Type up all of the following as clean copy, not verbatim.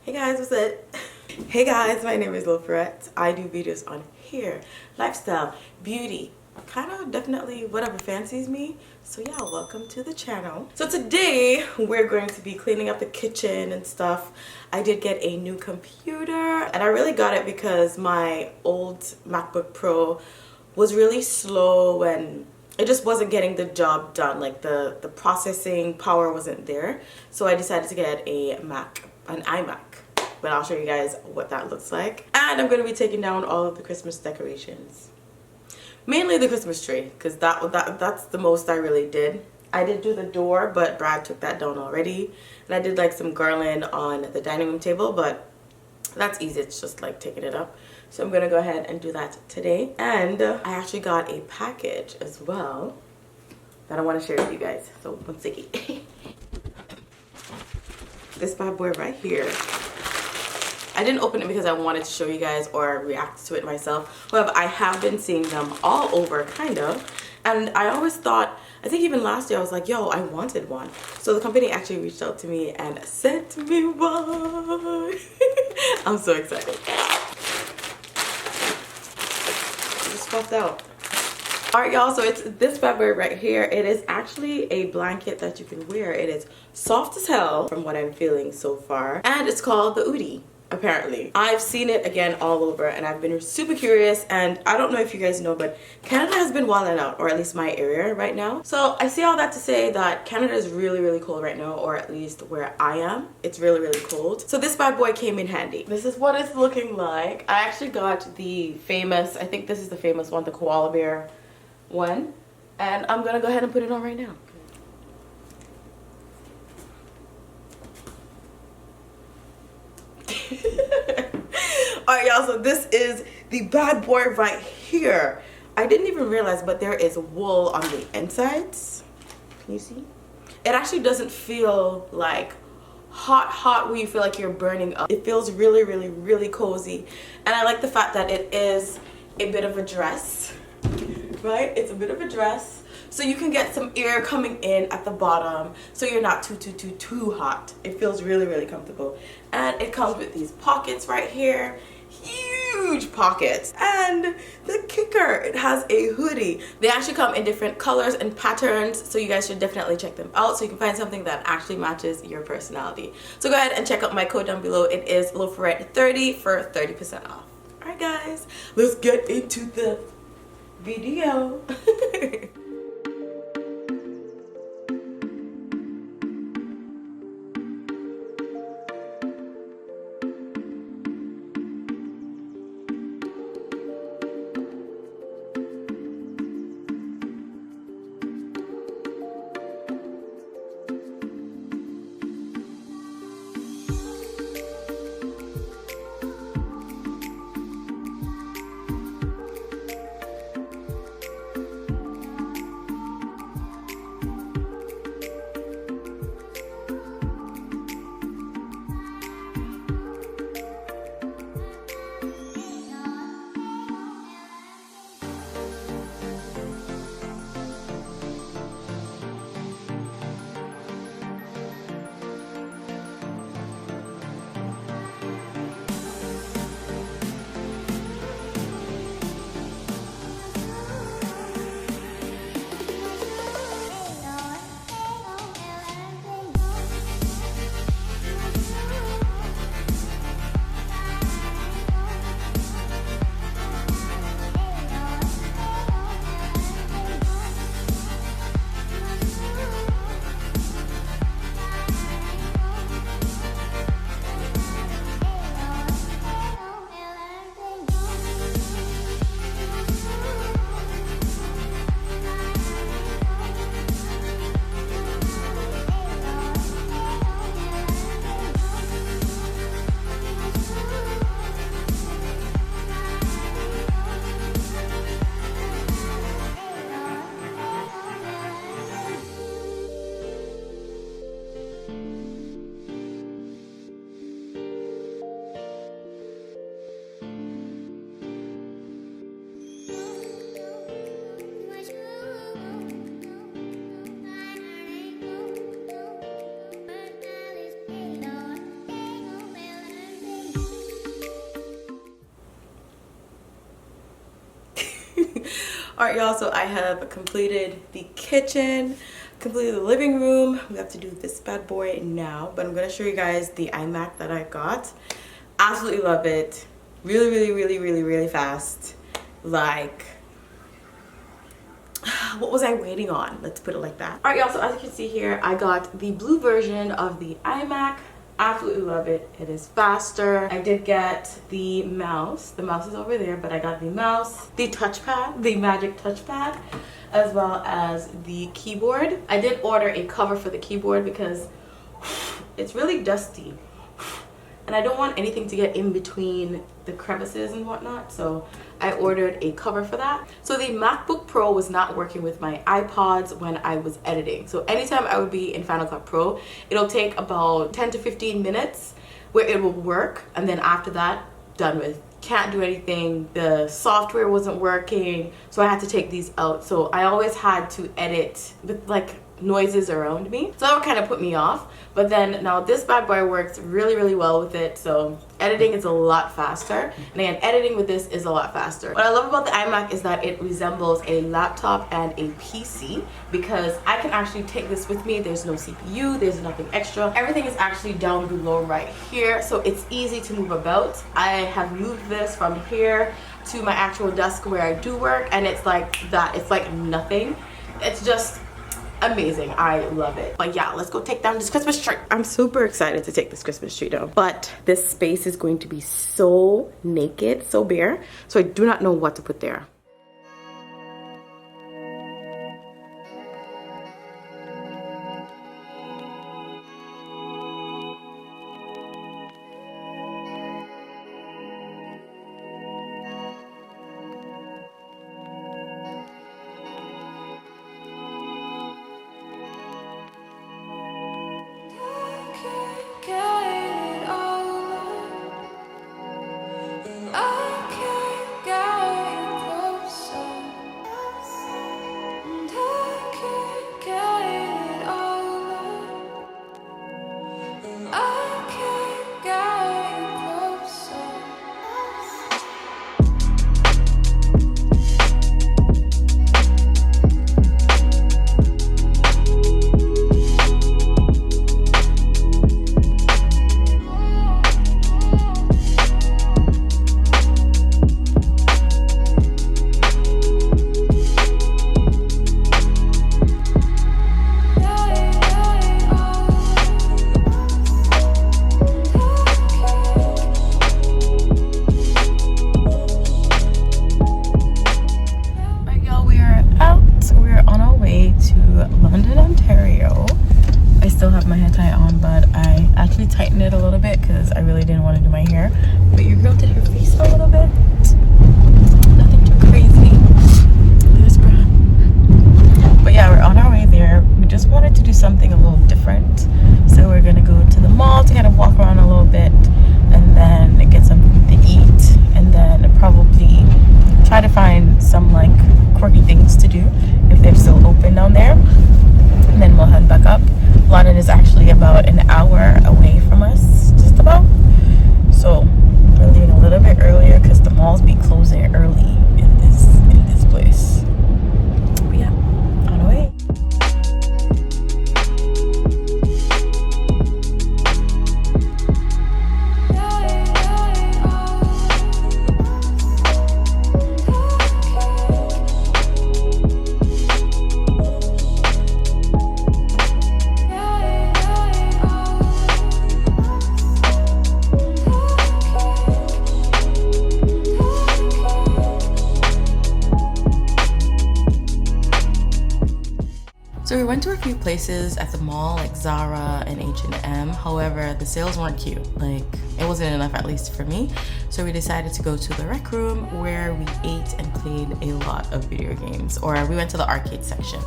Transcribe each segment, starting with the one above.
Hey guys, what's up? Hey guys, my name is Loaferette. I do videos on hair, lifestyle, beauty, kind of definitely whatever fancies me. So yeah, welcome to the channel. So today we're going to be cleaning up the kitchen and stuff. I did get a new computer and I really got it because my old MacBook Pro was really slow and it just wasn't getting the job done. Like the processing power wasn't there. So I decided to get an iMac. But I'll show you guys what that looks like. And I'm going to be taking down all of the Christmas decorations. Mainly the Christmas tree, because that's the most I really did. I did do the door, but Brad took that down already. And I did like some garland on the dining room table, but that's easy. It's just like taking it up. So I'm going to go ahead and do that today. And I actually got a package as well that I want to share with you guys. So one second. This bad boy right here. I didn't open it because I wanted to show you guys or react to it myself. However, I have been seeing them all over, kind of. And I always thought, I think even last year I was like, yo, I wanted one. So the company actually reached out to me and sent me one. I'm so excited. It just popped out. Alright y'all, so it's this fabric right here. It is actually a blanket that you can wear. It is soft as hell from what I'm feeling so far. And it's called the Oodie. Apparently I've seen it again all over and I've been super curious, and I don't know if you guys know, but Canada has been wilding out, or at least my area right now. So I say all that to say that Canada is really cold right now, or at least where I am, it's really cold. So this bad boy came in handy. This is what it's looking like. I actually got the famous, I think this is the famous one, the koala bear one, and I'm gonna go ahead and put it on right now. Alright y'all, so this is the bad boy right here. I didn't even realize, but there is wool on the insides. Can you see? It actually doesn't feel like hot where you feel like you're burning up. It feels really cozy, and I like the fact that it is a bit of a dress, right? It's a bit of a dress, so you can get some air coming in at the bottom, so you're not too hot. It feels really comfortable, and it comes with these pockets right here, huge pockets. And the kicker, it has a hoodie. They actually come in different colors and patterns, so you guys should definitely check them out so you can find something that actually matches your personality. So go ahead and check out my code down below. It is Loaferette30 for 30% off. Alright guys, let's get into the video. Alright y'all, so I have completed the kitchen, completed the living room. We have to do this bad boy now, but I'm going to show you guys the iMac that I got. Absolutely love it. Really fast. Like, what was I waiting on? Let's put it like that. Alright y'all, so as you can see here, I got the blue version of the iMac. Absolutely love it. It is faster. I did get the mouse. The mouse is over there, but I got the mouse, the touchpad, the magic touchpad, as well as the keyboard. I did order a cover for the keyboard because it's really dusty and I don't want anything to get in between the crevices and whatnot, so I ordered a cover for that. So the MacBook Pro was not working with my iPods when I was editing. So anytime I would be in Final Cut Pro, it'll take about 10 to 15 minutes where it will work, and then after that, done with. Can't do anything. The software wasn't working, so I had to take these out. So I always had to edit with like noises around me, so that would kind of put me off. But then now this bad boy works really well with it, so editing is a lot faster, and again, editing with this is a lot faster. What I love about the iMac is that it resembles a laptop and a PC, because I can actually take this with me. There's no CPU, there's nothing extra, everything is actually down below right here, so it's easy to move about. I have moved this from here to my actual desk where I do work, and it's like that. It's like nothing. It's just amazing. I love it. But yeah, let's go take down this Christmas tree. I'm super excited to take this Christmas tree down, but this space is going to be so naked, so bare, so I do not know what to put there. Tighten it a little bit because I really didn't want to do my hair, but your girl did her face a little bit. Nothing too crazy. There's Brad. But yeah, we're on our way there. We just wanted to do something a little different, so we're gonna go to the mall to kind of walk around a little bit, and then get something to eat, and then probably try to find some like quirky things to do if they're still open down there, and then we'll head back up. London is actually about an hour away from us, just about. So we're leaving a little bit earlier because the malls be closing early in this place. But yeah, on the way. So we went to a few places at the mall, like Zara and H&M. However, the sales weren't cute. Like, it wasn't enough, at least for me. So we decided to go to the rec room, where we ate and played a lot of video games. Or we went to the arcade section.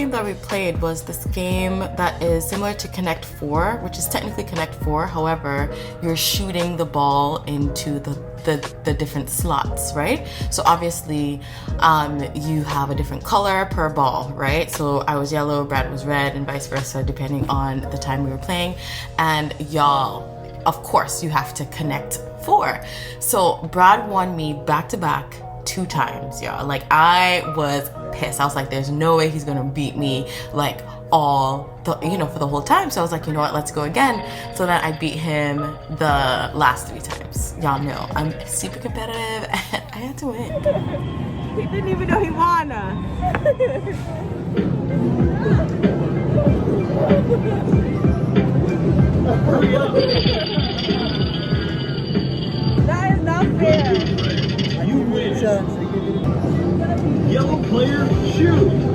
game that we played was this game that is similar to Connect 4, which is technically Connect 4. However, you're shooting the ball into the different slots, right? So obviously, you have a different color per ball, right? So I was yellow, Brad was red, and vice versa, depending on the time we were playing. And y'all, of course, you have to connect 4. So Brad won me back to back 2 times, y'all. Like, I was pissed. I was like, there's no way he's gonna beat me like all the, you know, for the whole time. So I was like, you know what, let's go again. So then I beat him the last 3 times. Y'all know I'm super competitive and I had to win. He didn't even know he won. That is not fair. You win. Yellow player, shoot.